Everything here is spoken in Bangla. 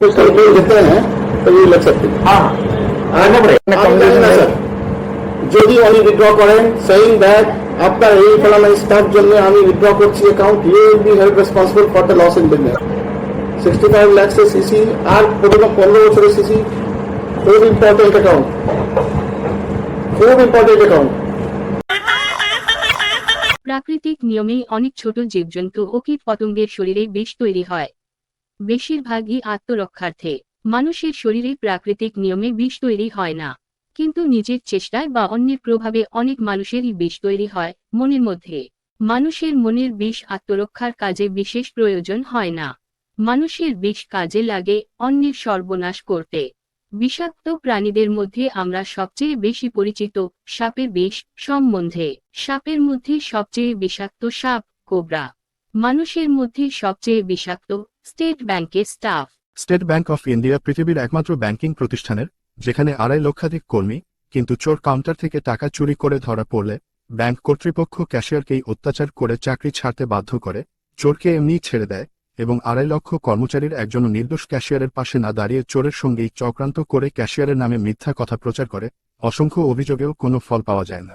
देते हैं तो ये लग सकते हैं। हाँ আমি জানি না স্যার, যদি উনি উইথড্র করেন সেইং দ্যাট আপনার এই ফলানা স্টাফ জন্য আমি উইথড্র করছি account, you will be held responsible for the loss in business. 65 lakhs এর সিসি আর 15 বছরের সিসি, খুব ইম্পর্টেন্ট অ্যাকাউন্ট, খুব ইম্পর্টেন্ট অ্যাকাউন্ট। প্রাকৃতিক নিয়মেই অনেক ছোট জীবজন্তু ও কীট পতঙ্গের শরীরে বিষ তৈরি হয়। বেশিরভাগই আত্মরক্ষার্থে। মানুষের শরীরে প্রাকৃতিক নিয়মে বিষ তৈরি হয় না, কিন্তু নিজের চেষ্টায় বা অন্যের প্রভাবে অনেক মানুষেরই বিষ তৈরি হয় মনের মধ্যে। মানুষের মনের বিষ আত্মরক্ষার কাজে বিশেষ প্রয়োজন হয় না। মানুষের বিষ কাজে লাগে অন্যের সর্বনাশ করতে। বিষাক্ত প্রাণীদের মধ্যে আমরা সবচেয়ে বেশি পরিচিত সাপের বিষ সম্বন্ধে। সাপের মধ্যে সবচেয়ে বিষাক্ত সাপ কোবরা। মানুষের মধ্যে সবচেয়ে বিষাক্ত স্টেট ব্যাংকের staff. State bank of India পৃথিবীর একমাত্র ব্যাংকিং প্রতিষ্ঠানের যেখানে 2.5 লক্ষাধিক কর্মী, কিন্তু চোর কাউন্টার থেকে টাকা চুরি করে ধরা পড়লে ব্যাংক কর্তৃপক্ষ ক্যাশিয়ারকেই অত্যাচার করে চাকরি ছাড়তে বাধ্য করে, চোরকে এমনিই ছেড়ে দেয় এবং 2.5 লক্ষ কর্মচারীর একজন নির্দোষ ক্যাশিয়ারের পাশে না দাঁড়িয়ে চোরের সঙ্গেই চক্রান্ত করে ক্যাশিয়ারের নামে মিথ্যা কথা প্রচার করে। অসংখ্য অভিযোগেও কোনো ফল পাওয়া যায় না।